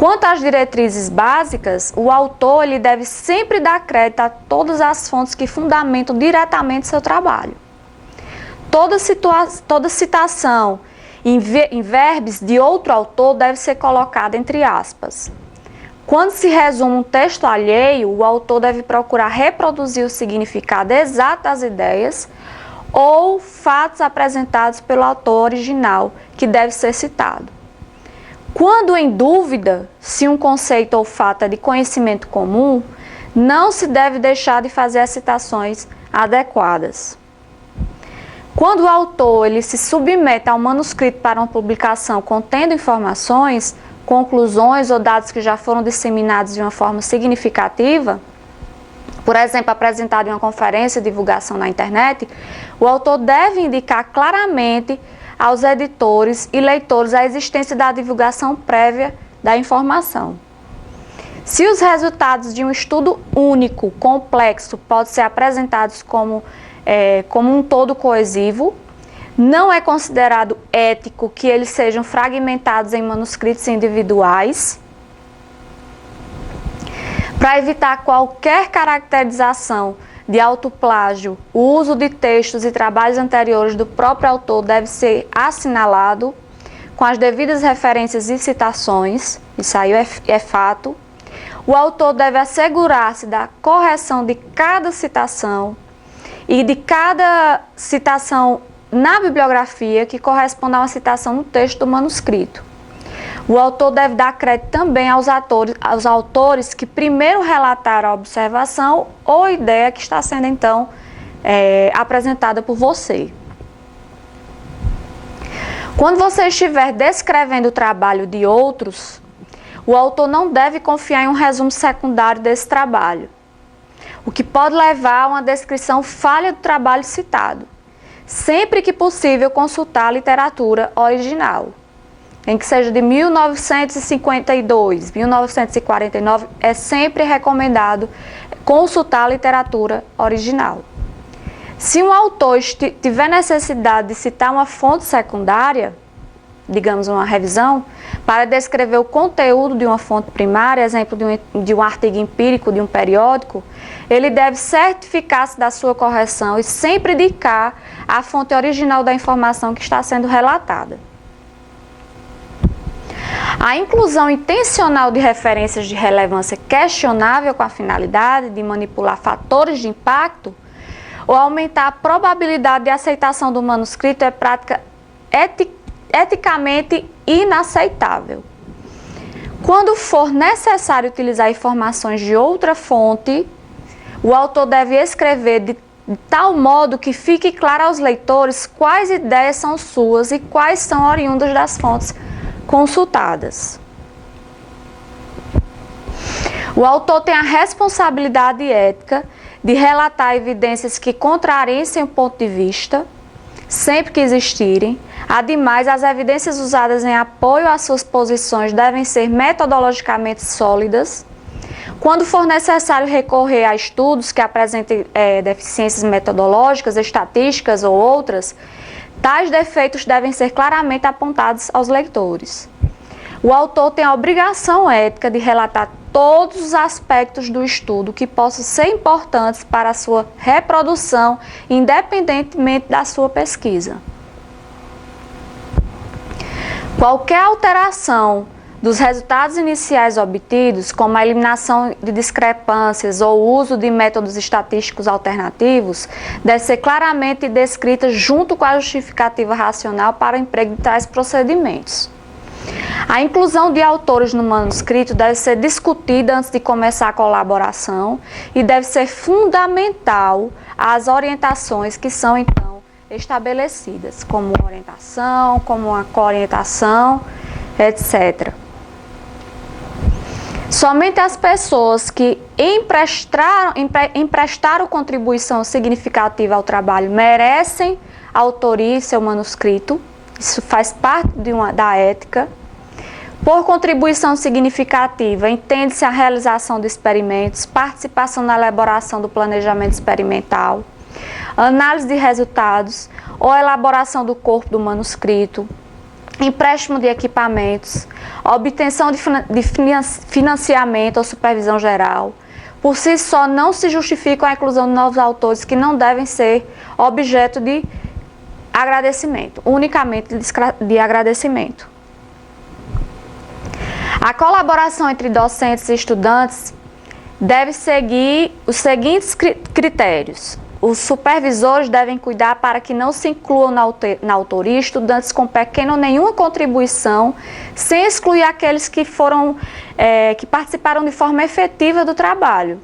Quanto às diretrizes básicas, o autor ele deve sempre dar crédito a todas as fontes que fundamentam diretamente seu trabalho. Toda citação em verbos de outro autor deve ser colocada entre aspas. Quando se resume um texto alheio, o autor deve procurar reproduzir o significado exato das ideias ou fatos apresentados pelo autor original, que deve ser citado. Quando em dúvida se um conceito ou fato é de conhecimento comum, não se deve deixar de fazer as citações adequadas. Quando o autor ele se submete a um manuscrito para uma publicação contendo informações, conclusões ou dados que já foram disseminados de uma forma significativa, por exemplo, apresentado em uma conferência de divulgação na internet, o autor deve indicar claramente aos editores e leitores a existência da divulgação prévia da informação. Se os resultados de um estudo único, complexo, podem ser apresentados como um todo coesivo, não é considerado ético que eles sejam fragmentados em manuscritos individuais. Para evitar qualquer caracterização de autoplágio, o uso de textos e trabalhos anteriores do próprio autor deve ser assinalado com as devidas referências e citações, isso aí é fato. O autor deve assegurar-se da correção de cada citação e de cada citação na bibliografia que corresponde a uma citação no texto do manuscrito. O autor deve dar crédito também aos autores que primeiro relataram a observação ou ideia que está sendo, então, apresentada por você. Quando você estiver descrevendo o trabalho de outros, o autor não deve confiar em um resumo secundário desse trabalho, o que pode levar a uma descrição falha do trabalho citado. Sempre que possível, consultar a literatura original. Em que seja de 1952, 1949, é sempre recomendado consultar a literatura original. Se um autor tiver necessidade de citar uma fonte secundária, digamos uma revisão, para descrever o conteúdo de uma fonte primária, exemplo de um artigo empírico de um periódico, ele deve certificar-se da sua correção e sempre indicar a fonte original da informação que está sendo relatada. A inclusão intencional de referências de relevância questionável com a finalidade de manipular fatores de impacto ou aumentar a probabilidade de aceitação do manuscrito é prática eticamente inaceitável. Quando for necessário utilizar informações de outra fonte, o autor deve escrever de tal modo que fique claro aos leitores quais ideias são suas e quais são oriundas das fontes consultadas. O autor tem a responsabilidade ética de relatar evidências que contrariem seu ponto de vista, sempre que existirem. Ademais, as evidências usadas em apoio às suas posições devem ser metodologicamente sólidas. Quando for necessário recorrer a estudos que apresentem deficiências metodológicas, estatísticas ou outras, tais defeitos devem ser claramente apontados aos leitores. O autor tem a obrigação ética de relatar todos os aspectos do estudo que possam ser importantes para a sua reprodução, independentemente da sua pesquisa. Qualquer alteração dos resultados iniciais obtidos, como a eliminação de discrepâncias ou o uso de métodos estatísticos alternativos, deve ser claramente descrita junto com a justificativa racional para o emprego de tais procedimentos. A inclusão de autores no manuscrito deve ser discutida antes de começar a colaboração e deve ser fundamental às orientações que são, então, estabelecidas, como uma orientação, como uma coorientação, etc. Somente as pessoas que emprestaram contribuição significativa ao trabalho merecem autoria em seu manuscrito. Isso faz parte da ética. Por contribuição significativa, entende-se a realização de experimentos, participação na elaboração do planejamento experimental, análise de resultados ou elaboração do corpo do manuscrito, empréstimo de equipamentos, obtenção de financiamento ou supervisão geral, por si só não se justificam a inclusão de novos autores que não devem ser objeto de agradecimento, unicamente de agradecimento. A colaboração entre docentes e estudantes deve seguir os seguintes critérios. Os supervisores devem cuidar para que não se incluam na autoria estudantes com pequena ou nenhuma contribuição, sem excluir aqueles que que participaram de forma efetiva do trabalho.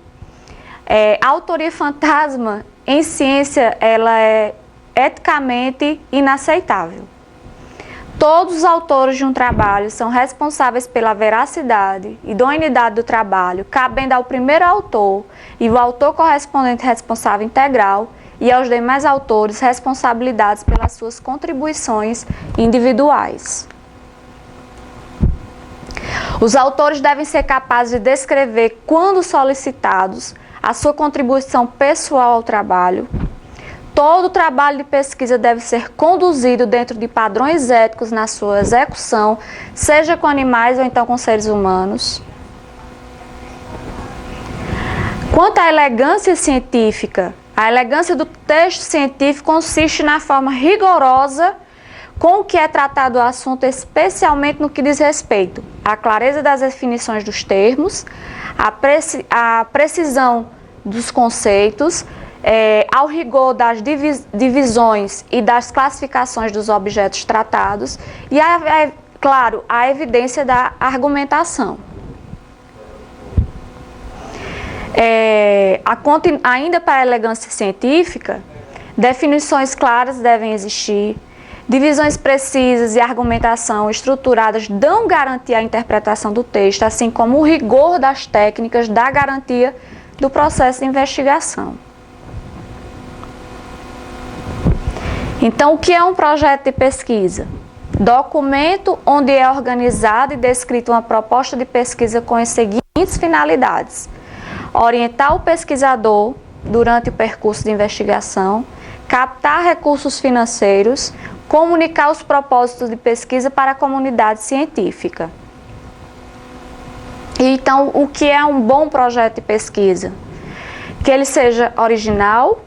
A autoria fantasma em ciência ela é eticamente inaceitável. Todos os autores de um trabalho são responsáveis pela veracidade e idoneidade do trabalho, cabendo ao primeiro autor e o autor correspondente responsável integral e aos demais autores responsabilidades pelas suas contribuições individuais. Os autores devem ser capazes de descrever, quando solicitados, a sua contribuição pessoal ao trabalho. Todo trabalho de pesquisa deve ser conduzido dentro de padrões éticos na sua execução, seja com animais ou então com seres humanos. Quanto à elegância científica, a elegância do texto científico consiste na forma rigorosa com que é tratado o assunto, especialmente no que diz respeito à clareza das definições dos termos, à precisão dos conceitos, ao rigor das divisões e das classificações dos objetos tratados e, claro, a evidência da argumentação. Ainda para a elegância científica, definições claras devem existir, divisões precisas e argumentação estruturadas dão garantia à interpretação do texto, assim como o rigor das técnicas dá garantia do processo de investigação. Então, o que é um projeto de pesquisa? Documento onde é organizada e descrita uma proposta de pesquisa com as seguintes finalidades: orientar o pesquisador durante o percurso de investigação, captar recursos financeiros, comunicar os propósitos de pesquisa para a comunidade científica. Então, o que é um bom projeto de pesquisa? Que ele seja original,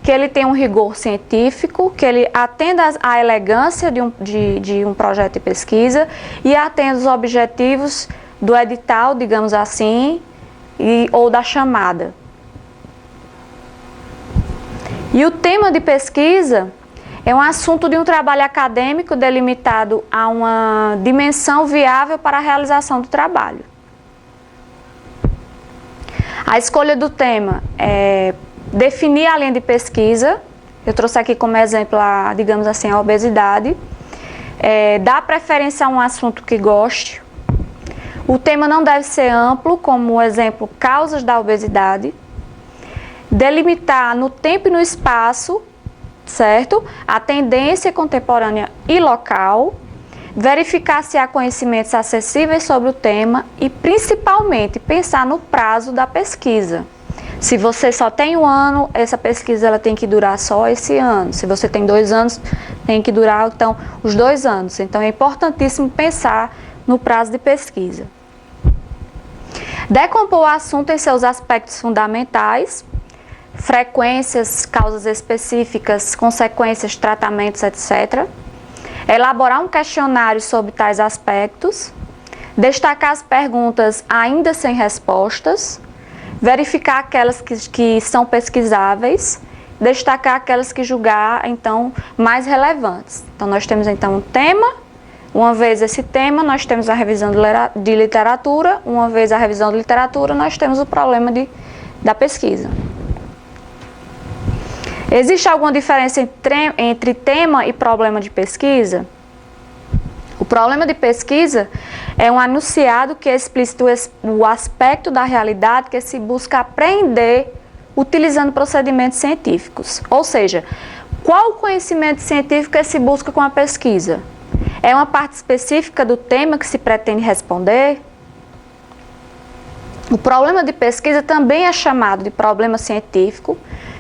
que ele tenha um rigor científico, que ele atenda à elegância de um projeto de pesquisa e atenda os objetivos do edital, digamos assim, ou da chamada. E o tema de pesquisa é um assunto de um trabalho acadêmico delimitado a uma dimensão viável para a realização do trabalho. A escolha do tema é definir a linha de pesquisa. Eu trouxe aqui como exemplo, digamos assim, a obesidade. Dar preferência a um assunto que goste. O tema não deve ser amplo, como o exemplo, causas da obesidade. Delimitar no tempo e no espaço, certo? A tendência contemporânea e local. Verificar se há conhecimentos acessíveis sobre o tema e, principalmente, pensar no prazo da pesquisa. Se você só tem um ano, essa pesquisa ela tem que durar só esse ano. Se você tem 2 anos, tem que durar, então, os 2 anos. Então, é importantíssimo pensar no prazo de pesquisa. Decompor o assunto em seus aspectos fundamentais, frequências, causas específicas, consequências, tratamentos, etc. Elaborar um questionário sobre tais aspectos, destacar as perguntas ainda sem respostas, verificar aquelas que são pesquisáveis, destacar aquelas que julgar, então, mais relevantes. Então, nós temos, então, um tema. Uma vez esse tema, nós temos a revisão de literatura. Uma vez a revisão de literatura, nós temos o problema da pesquisa. Existe alguma diferença entre tema e problema de pesquisa? O problema de pesquisa é um enunciado que explicita o aspecto da realidade que se busca apreender utilizando procedimentos científicos. Ou seja, qual conhecimento científico que se busca com a pesquisa? É uma parte específica do tema que se pretende responder? O problema de pesquisa também é chamado de problema científico,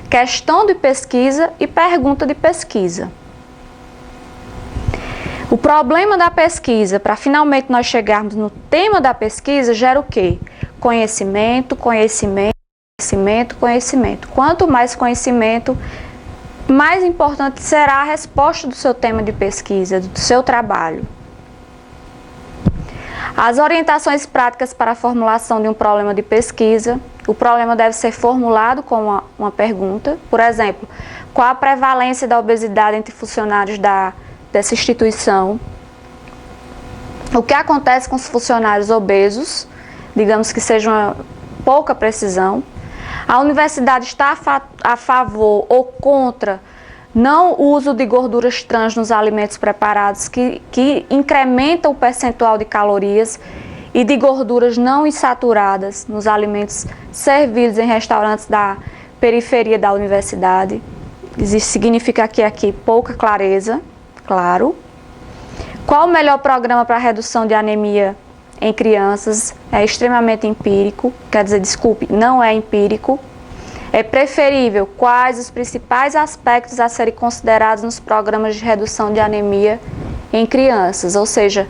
questão de pesquisa e pergunta de pesquisa. O problema da pesquisa, para finalmente nós chegarmos no tema da pesquisa, gera o quê? Conhecimento, conhecimento, conhecimento, conhecimento. Quanto mais conhecimento, mais importante será a resposta do seu tema de pesquisa, do seu trabalho. As orientações práticas para a formulação de um problema de pesquisa. O problema deve ser formulado com uma pergunta. Por exemplo, qual a prevalência da obesidade entre funcionários dessa instituição? O que acontece com os funcionários obesos? Digamos que seja uma pouca precisão. A universidade está a favor ou contra não o uso de gorduras trans nos alimentos preparados que incrementa o percentual de calorias e de gorduras não insaturadas nos alimentos servidos em restaurantes da periferia da universidade. Isso significa que aqui pouca clareza, claro. Qual o melhor programa para a redução de anemia em crianças? É extremamente empírico, quer dizer, desculpe, não é empírico. É preferível quais os principais aspectos a serem considerados nos programas de redução de anemia em crianças, ou seja,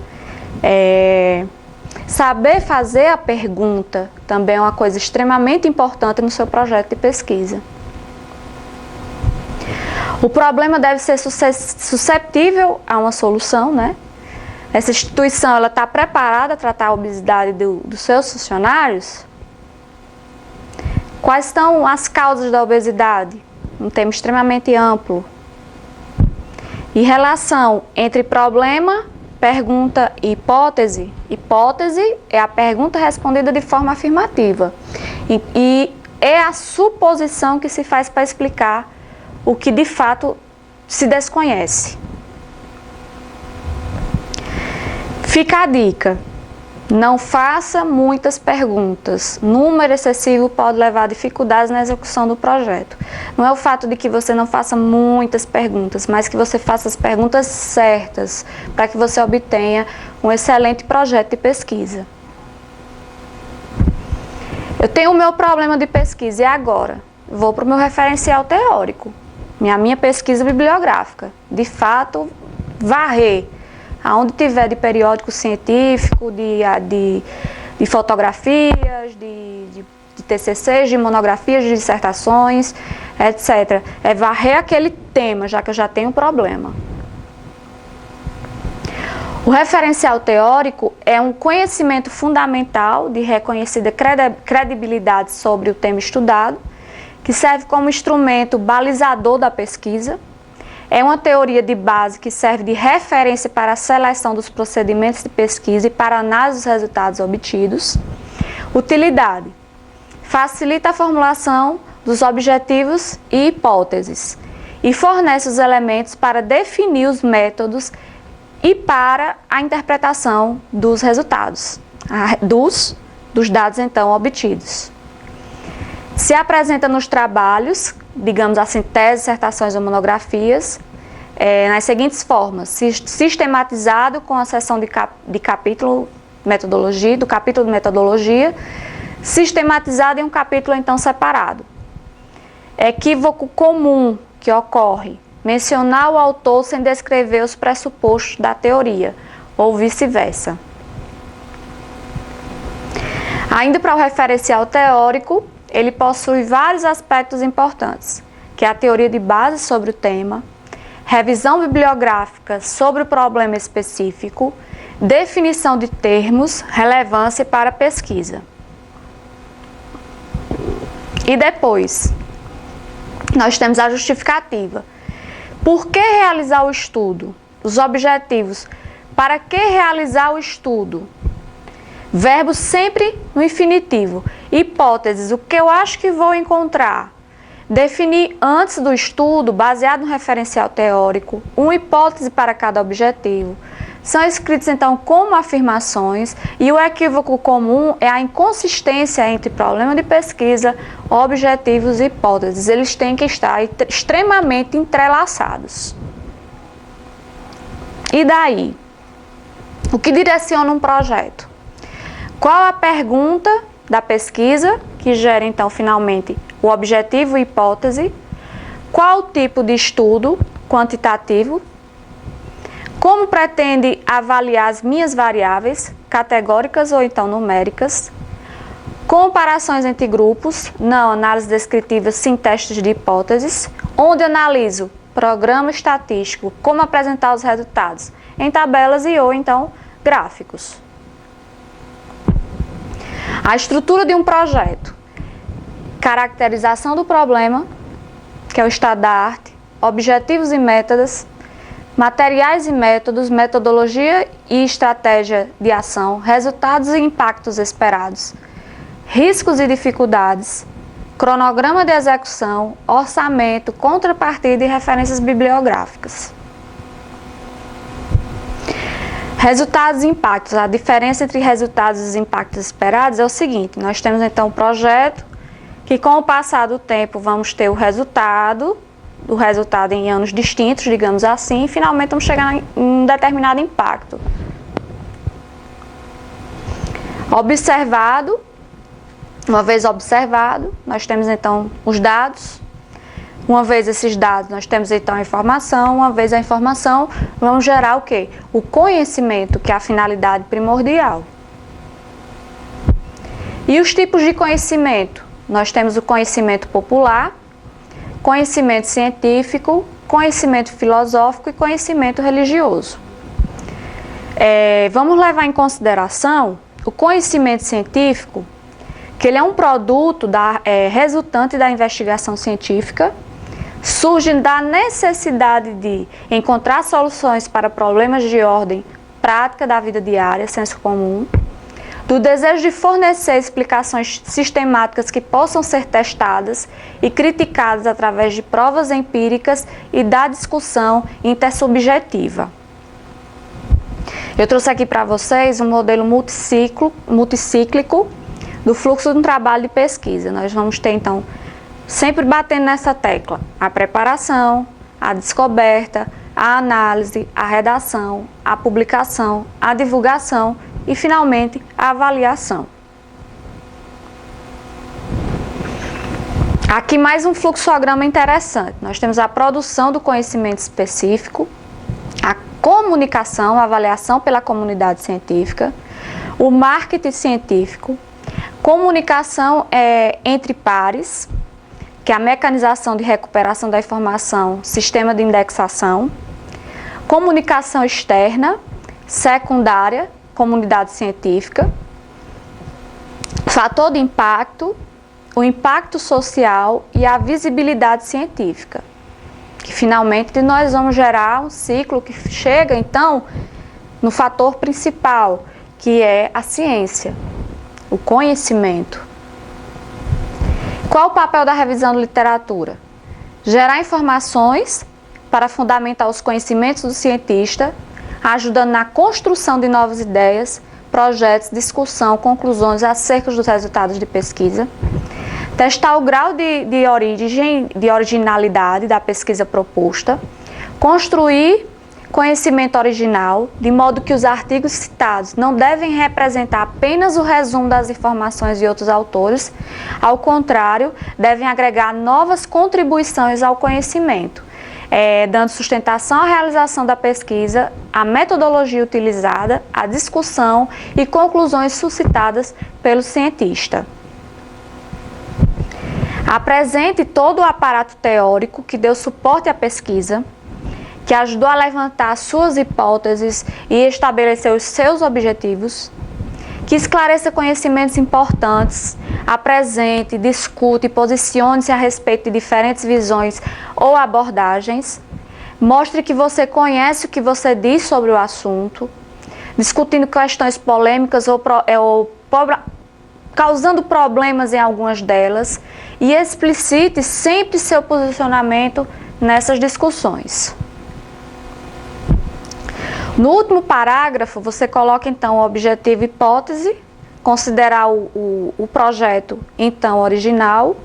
saber fazer a pergunta também é uma coisa extremamente importante no seu projeto de pesquisa. O problema deve ser susceptível a uma solução, né? Essa instituição está preparada a tratar a obesidade dos seus funcionários? Quais são as causas da obesidade? Um tema extremamente amplo. E relação entre problema, pergunta e hipótese. Hipótese é a pergunta respondida de forma afirmativa. E é a suposição que se faz para explicar o que de fato se desconhece. Fica a dica. Não faça muitas perguntas. Número excessivo pode levar a dificuldades na execução do projeto. Não é o fato de que você não faça muitas perguntas, mas que você faça as perguntas certas para que você obtenha um excelente projeto de pesquisa. Eu tenho o meu problema de pesquisa e agora? Vou para o meu referencial teórico, minha pesquisa bibliográfica. De fato, varrer aonde tiver de periódico científico, de fotografias, de TCCs, de monografias, de dissertações, etc. É varrer aquele tema, já que eu já tenho um problema. O referencial teórico é um conhecimento fundamental de reconhecida credibilidade sobre o tema estudado, que serve como instrumento balizador da pesquisa. É uma teoria de base que serve de referência para a seleção dos procedimentos de pesquisa e para a análise dos resultados obtidos. Utilidade: facilita a formulação dos objetivos e hipóteses e fornece os elementos para definir os métodos e para a interpretação dos resultados, dos dados então obtidos. Se apresenta nos trabalhos, digamos assim, teses, dissertações ou monografias, nas seguintes formas: sistematizado com a seção de capítulo metodologia, do capítulo de metodologia, sistematizado em um capítulo então separado. Equívoco comum que ocorre: mencionar o autor sem descrever os pressupostos da teoria, ou vice-versa. Ainda para o referencial teórico, ele possui vários aspectos importantes, que é a teoria de base sobre o tema, revisão bibliográfica sobre o problema específico, definição de termos, relevância para a pesquisa. E depois, nós temos a justificativa. Por que realizar o estudo? Os objetivos. Para que realizar o estudo? Verbo sempre no infinitivo. Hipóteses, o que eu acho que vou encontrar? Definir antes do estudo, baseado no referencial teórico, uma hipótese para cada objetivo. São escritos então como afirmações e o equívoco comum é a inconsistência entre problema de pesquisa, objetivos e hipóteses. Eles têm que estar extremamente entrelaçados. E daí? O que direciona um projeto? Qual a pergunta da pesquisa que gera então finalmente o objetivo e hipótese? Qual o tipo de estudo quantitativo? Como pretende avaliar as minhas variáveis, categóricas ou então numéricas? Comparações entre grupos, não análise descritiva, sim testes de hipóteses, onde analiso programa estatístico, como apresentar os resultados em tabelas e ou então gráficos. A estrutura de um projeto, caracterização do problema, que é o estado da arte, objetivos e métodos, materiais e métodos, metodologia e estratégia de ação, resultados e impactos esperados, riscos e dificuldades, cronograma de execução, orçamento, contrapartida e referências bibliográficas. Resultados e impactos. A diferença entre resultados e os impactos esperados é o seguinte: nós temos então um projeto que, com o passar do tempo, vamos ter o resultado em anos distintos, digamos assim, e finalmente vamos chegar em um determinado impacto. Observado. Uma vez observado, nós temos então os dados. Uma vez esses dados, nós temos então a informação. Uma vez a informação, vamos gerar o quê? O conhecimento, que é a finalidade primordial. E os tipos de conhecimento? Nós temos o conhecimento popular, conhecimento científico, conhecimento filosófico e conhecimento religioso. Vamos levar em consideração o conhecimento científico, que ele é um produto resultante da investigação científica, surge da necessidade de encontrar soluções para problemas de ordem prática da vida diária, senso comum, do desejo de fornecer explicações sistemáticas que possam ser testadas e criticadas através de provas empíricas e da discussão intersubjetiva. Eu trouxe aqui para vocês um modelo multicíclico do fluxo de um trabalho de pesquisa. Nós vamos ter, então, sempre batendo nessa tecla, a preparação, a descoberta, a análise, a redação, a publicação, a divulgação e, finalmente, a avaliação. Aqui mais um fluxograma interessante. Nós temos a produção do conhecimento específico, a comunicação, a avaliação pela comunidade científica, o marketing científico, comunicação entre pares, que é a mecanização de recuperação da informação, sistema de indexação, comunicação externa, secundária, comunidade científica, fator de impacto, o impacto social e a visibilidade científica, que finalmente nós vamos gerar um ciclo que chega então no fator principal, que é a ciência, o conhecimento. Qual o papel da revisão de literatura? Gerar informações para fundamentar os conhecimentos do cientista, ajudando na construção de novas ideias, projetos, discussão, conclusões acerca dos resultados de pesquisa. Testar o grau de originalidade da pesquisa proposta. Construir conhecimento original, de modo que os artigos citados não devem representar apenas o resumo das informações de outros autores, ao contrário, devem agregar novas contribuições ao conhecimento, dando sustentação à realização da pesquisa, à metodologia utilizada, à discussão e conclusões suscitadas pelo cientista. Apresente todo o aparato teórico que deu suporte à pesquisa, que ajudou a levantar suas hipóteses e estabelecer os seus objetivos, que esclareça conhecimentos importantes, apresente, discute e posicione-se a respeito de diferentes visões ou abordagens, mostre que você conhece o que você diz sobre o assunto, discutindo questões polêmicas ou causando problemas em algumas delas, e explicite sempre seu posicionamento nessas discussões. No último parágrafo, você coloca então o objetivo e hipótese, considerar o projeto então original.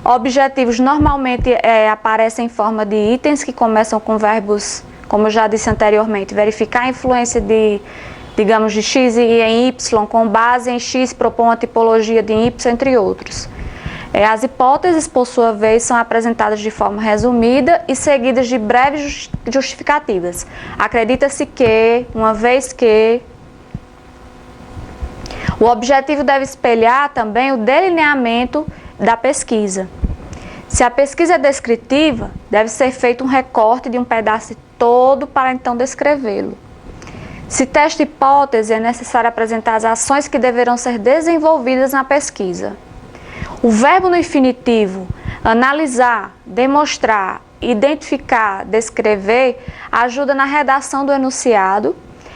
Objetivos normalmente aparecem em forma de itens que começam com verbos, como eu já disse anteriormente, verificar a influência de x e em y, com base em x, propor uma tipologia de y, entre outros. As hipóteses, por sua vez, são apresentadas de forma resumida e seguidas de breves justificativas. Acredita-se que, uma vez que... O objetivo deve espelhar também o delineamento da pesquisa. Se a pesquisa é descritiva, deve ser feito um recorte de um pedaço todo para então descrevê-lo. Se testa hipótese, é necessário apresentar as ações que deverão ser desenvolvidas na pesquisa. O verbo no infinitivo, analisar, demonstrar, identificar, descrever, ajuda na redação do enunciado,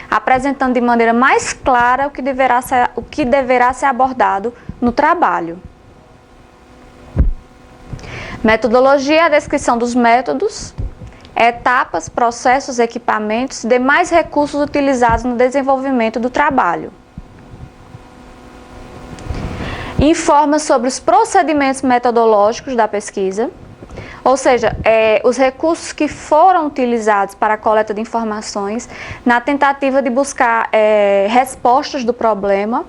apresentando de maneira mais clara o que deverá ser abordado no trabalho. Metodologia é a descrição dos métodos, etapas, processos, equipamentos e demais recursos utilizados no desenvolvimento do trabalho. Informa sobre os procedimentos metodológicos da pesquisa, ou seja, os recursos que foram utilizados para a coleta de informações na tentativa de buscar respostas do problema.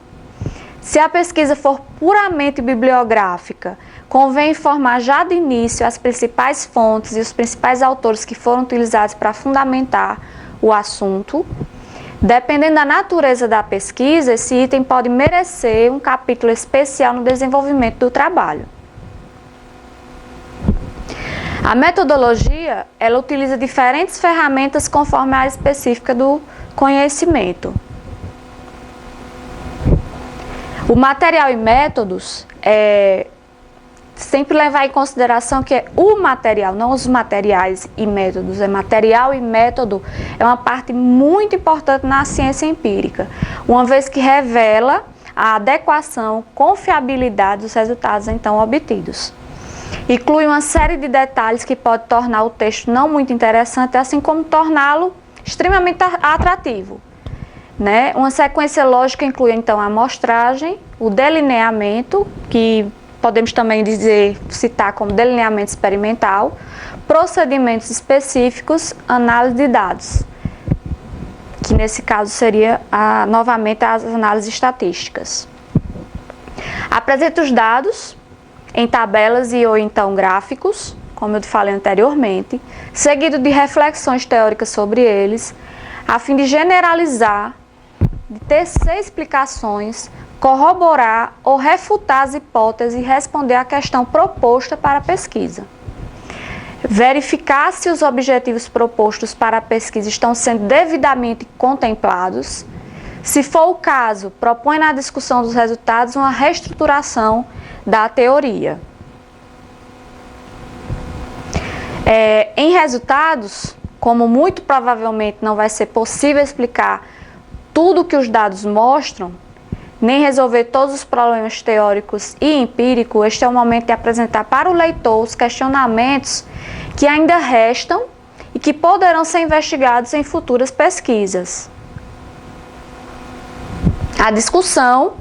Se a pesquisa for puramente bibliográfica, convém informar já de início as principais fontes e os principais autores que foram utilizados para fundamentar o assunto. Dependendo da natureza da pesquisa, esse item pode merecer um capítulo especial no desenvolvimento do trabalho. A metodologia, ela utiliza diferentes ferramentas conforme a área específica do conhecimento. O material e métodos sempre levar em consideração que é o material, não os materiais e métodos. Material e método é uma parte muito importante na ciência empírica, uma vez que revela a adequação, confiabilidade dos resultados então obtidos. Inclui uma série de detalhes que pode tornar o texto não muito interessante, assim como torná-lo extremamente atrativo. Uma sequência lógica inclui então a amostragem, o delineamento, que podemos também citar como delineamento experimental, procedimentos específicos, análise de dados, que nesse caso seria novamente as análises estatísticas. Apresenta os dados em tabelas ou então gráficos, como eu falei anteriormente, seguido de reflexões teóricas sobre eles, a fim de generalizar, de tecer explicações, corroborar ou refutar as hipóteses e responder à questão proposta para a pesquisa. Verificar se os objetivos propostos para a pesquisa estão sendo devidamente contemplados. Se for o caso, propõe na discussão dos resultados uma reestruturação da teoria. Em resultados, como muito provavelmente não vai ser possível explicar tudo o que os dados mostram, nem resolver todos os problemas teóricos e empíricos, este é o momento de apresentar para o leitor os questionamentos que ainda restam e que poderão ser investigados em futuras pesquisas. A discussão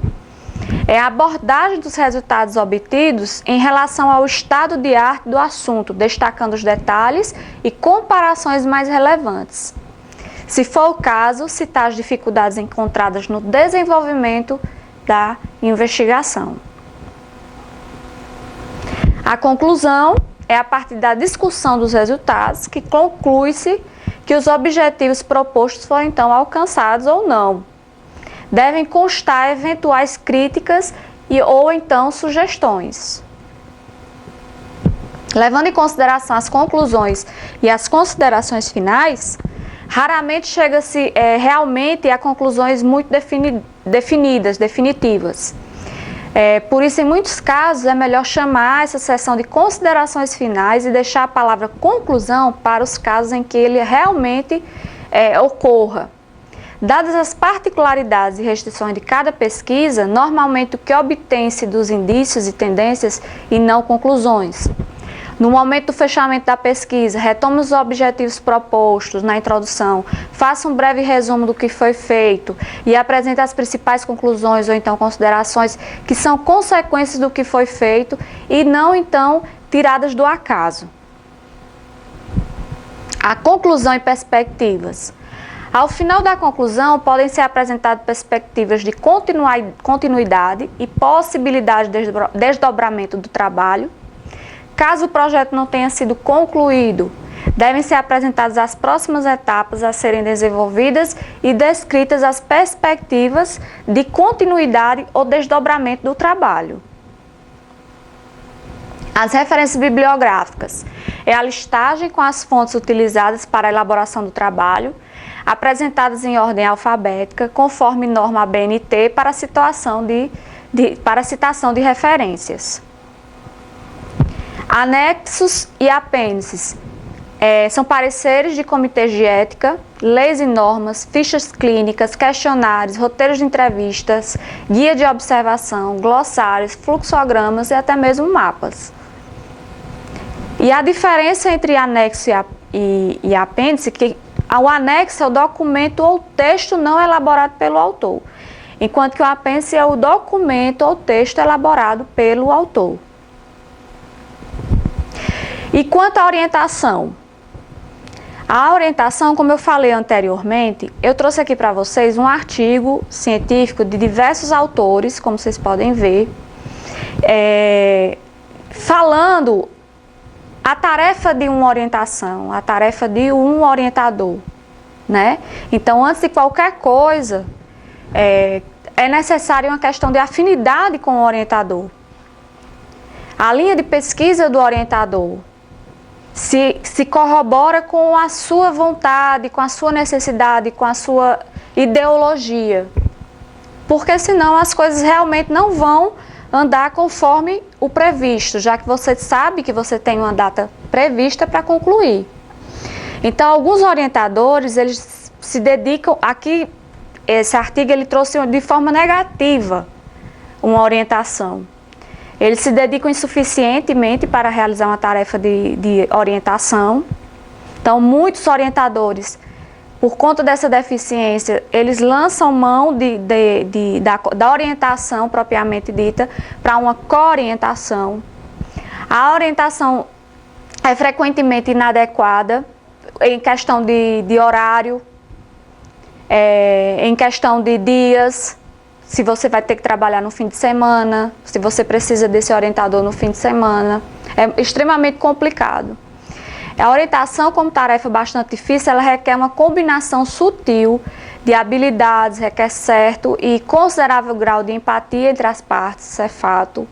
é a abordagem dos resultados obtidos em relação ao estado de arte do assunto, destacando os detalhes e comparações mais relevantes. Se for o caso, citar as dificuldades encontradas no desenvolvimento da investigação. A conclusão é a partir da discussão dos resultados que conclui-se que os objetivos propostos foram então alcançados ou não. Devem constar eventuais críticas ou então sugestões. Levando em consideração as conclusões e as considerações finais, raramente chega-se realmente a conclusões muito definitivas. Por isso, em muitos casos, é melhor chamar essa seção de considerações finais e deixar a palavra conclusão para os casos em que ele realmente ocorra. Dadas as particularidades e restrições de cada pesquisa, normalmente o que obtém-se dos indícios e tendências e não conclusões. No momento do fechamento da pesquisa, retome os objetivos propostos na introdução, faça um breve resumo do que foi feito e apresente as principais conclusões ou então considerações que são consequências do que foi feito e não então tiradas do acaso. A conclusão e perspectivas. Ao final da conclusão, podem ser apresentadas perspectivas de continuidade e possibilidade de desdobramento do trabalho. Caso o projeto não tenha sido concluído, devem ser apresentadas as próximas etapas a serem desenvolvidas e descritas as perspectivas de continuidade ou desdobramento do trabalho. As referências bibliográficas é a listagem com as fontes utilizadas para a elaboração do trabalho, apresentadas em ordem alfabética, conforme norma ABNT para a citação de referências. Anexos e apêndices são pareceres de comitês de ética, leis e normas, fichas clínicas, questionários, roteiros de entrevistas, guia de observação, glossários, fluxogramas e até mesmo mapas. E a diferença entre anexo e apêndice, que o anexo é o documento ou texto não elaborado pelo autor, enquanto que o apêndice é o documento ou texto elaborado pelo autor. E quanto à orientação? A orientação, como eu falei anteriormente, eu trouxe aqui para vocês um artigo científico de diversos autores, como vocês podem ver, falando a tarefa de uma orientação, a tarefa de um orientador, né? Então, antes de qualquer coisa, é necessária uma questão de afinidade com o orientador. A linha de pesquisa do orientador se corrobora com a sua vontade, com a sua necessidade, com a sua ideologia. Porque senão as coisas realmente não vão andar conforme o previsto, já que você sabe que você tem uma data prevista para concluir. Então, alguns orientadores, eles se dedicam, aqui, esse artigo ele trouxe de forma negativa uma orientação. Eles se dedicam insuficientemente para realizar uma tarefa de orientação. Então, muitos orientadores, por conta dessa deficiência, eles lançam mão da orientação propriamente dita para uma co-orientação. A orientação é frequentemente inadequada em questão de horário, em questão de dias, se você vai ter que trabalhar no fim de semana, se você precisa desse orientador no fim de semana. É extremamente complicado. A orientação, como tarefa bastante difícil, ela requer uma combinação sutil de habilidades, requer certo e considerável grau de empatia entre as partes, isso é fato.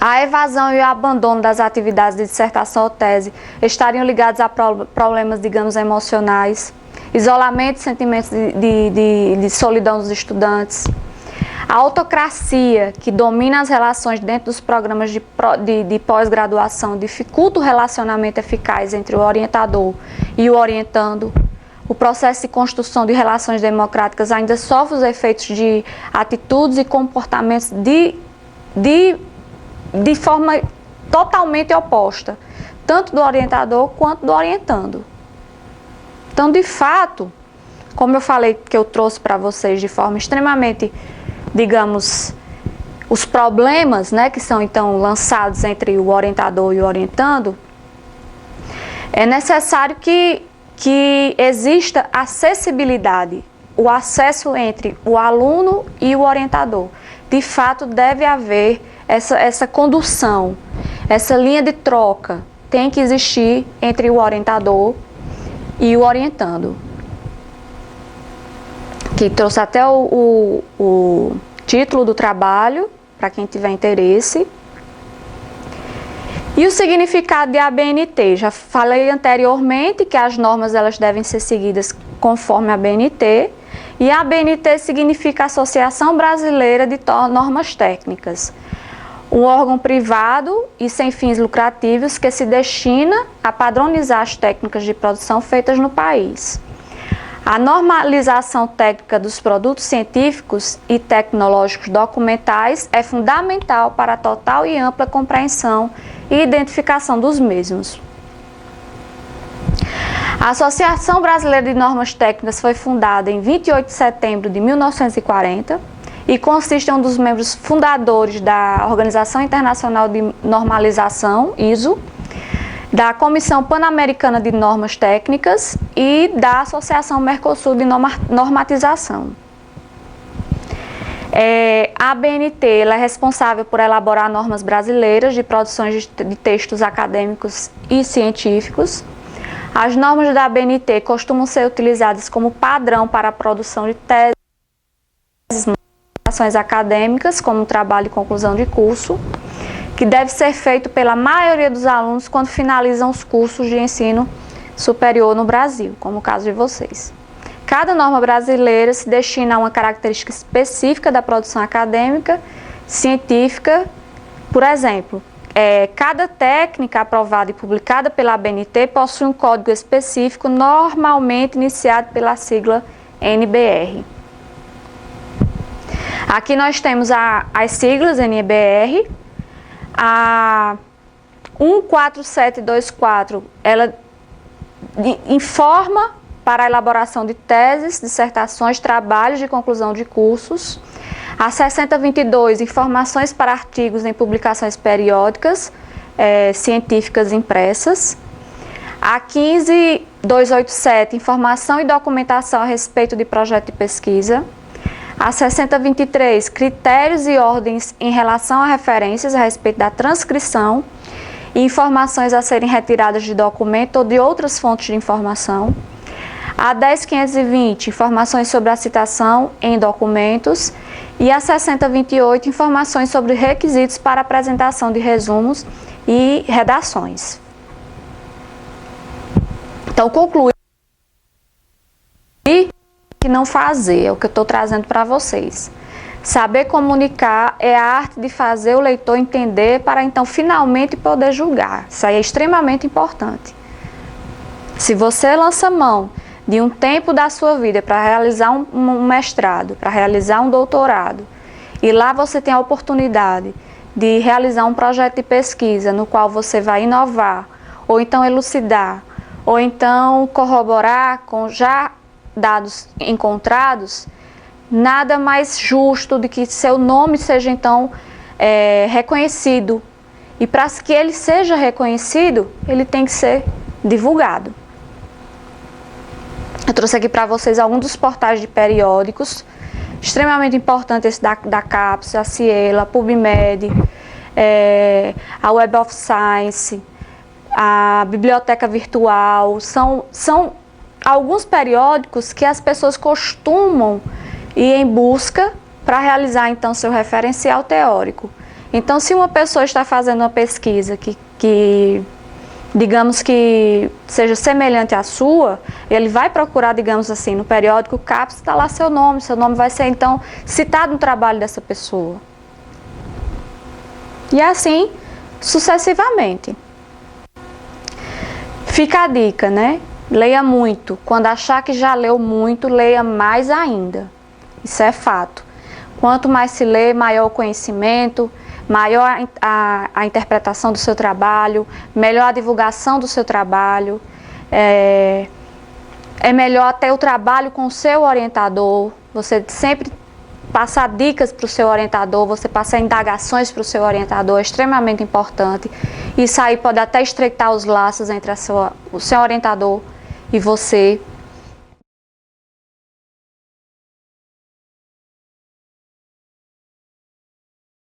A evasão e o abandono das atividades de dissertação ou tese estariam ligados a problemas, digamos, emocionais, isolamento e sentimentos de solidão dos estudantes. A autocracia, que domina as relações dentro dos programas de pós-graduação, dificulta o relacionamento eficaz entre o orientador e o orientando. O processo de construção de relações democráticas ainda sofre os efeitos de atitudes e comportamentos de forma totalmente oposta, tanto do orientador quanto do orientando. Então, de fato, como eu falei que eu trouxe para vocês de forma extremamente, digamos, os problemas, né, que são então lançados entre o orientador e o orientando, é necessário que exista acessibilidade, o acesso entre o aluno e o orientador. De fato, deve haver essa condução, essa linha de troca tem que existir entre o orientador e o orientando. Que trouxe até o título do trabalho, para quem tiver interesse. E o significado de ABNT, já falei anteriormente que as normas elas devem ser seguidas conforme a ABNT, e a ABNT significa Associação Brasileira de Normas Técnicas, um órgão privado e sem fins lucrativos que se destina a padronizar as técnicas de produção feitas no país. A normalização técnica dos produtos científicos e tecnológicos documentais é fundamental para a total e ampla compreensão e identificação dos mesmos. A Associação Brasileira de Normas Técnicas foi fundada em 28 de setembro de 1940 e consiste em um dos membros fundadores da Organização Internacional de Normalização, ISO, da Comissão Pan-Americana de Normas Técnicas e da Associação Mercosul de Normatização. A ABNT ela é responsável por elaborar normas brasileiras de produções de textos acadêmicos e científicos. As normas da ABNT costumam ser utilizadas como padrão para a produção de teses, ações acadêmicas, como trabalho e conclusão de curso, que deve ser feito pela maioria dos alunos quando finalizam os cursos de ensino superior no Brasil, como o caso de vocês. Cada norma brasileira se destina a uma característica específica da produção acadêmica, científica. Por exemplo, cada técnica aprovada e publicada pela ABNT possui um código específico, normalmente iniciado pela sigla NBR. Aqui nós temos as siglas NBR. A 14724, ela informa para a elaboração de teses, dissertações, trabalhos de conclusão de cursos. A 6022, informações para artigos em publicações periódicas, científicas impressas. A 15287, informação e documentação a respeito de projeto de pesquisa. A 6023, critérios e ordens em relação a referências a respeito da transcrição e informações a serem retiradas de documento ou de outras fontes de informação. A 10520, informações sobre a citação em documentos. E a 6028, informações sobre requisitos para apresentação de resumos e redações. Então, conclui que não fazer, é o que eu estou trazendo para vocês. Saber comunicar é a arte de fazer o leitor entender para então finalmente poder julgar. Isso aí é extremamente importante. Se você lança mão de um tempo da sua vida para realizar um mestrado, para realizar um doutorado, e lá você tem a oportunidade de realizar um projeto de pesquisa no qual você vai inovar, ou então elucidar, ou então corroborar com já dados encontrados, nada mais justo do que seu nome seja então reconhecido. E para que ele seja reconhecido, ele tem que ser divulgado. Eu trouxe aqui para vocês alguns dos portais de periódicos, extremamente importantes, esse da CAPES, a Cielo, a PubMed, a Web of Science, a Biblioteca Virtual. São alguns periódicos que as pessoas costumam ir em busca para realizar então seu referencial teórico. Então, se uma pessoa está fazendo uma pesquisa que digamos que seja semelhante à sua, ele vai procurar, digamos assim, no periódico CAPES, está lá seu nome vai ser então citado no trabalho dessa pessoa. E assim sucessivamente. Fica a dica, né? Leia muito. Quando achar que já leu muito, leia mais ainda. Isso é fato. Quanto mais se lê, maior o conhecimento, maior a interpretação do seu trabalho, melhor a divulgação do seu trabalho, é melhor ter o trabalho com o seu orientador, você sempre passar dicas para o seu orientador, você passar indagações para o seu orientador, é extremamente importante. Isso aí pode até estreitar os laços entre o seu orientador e você.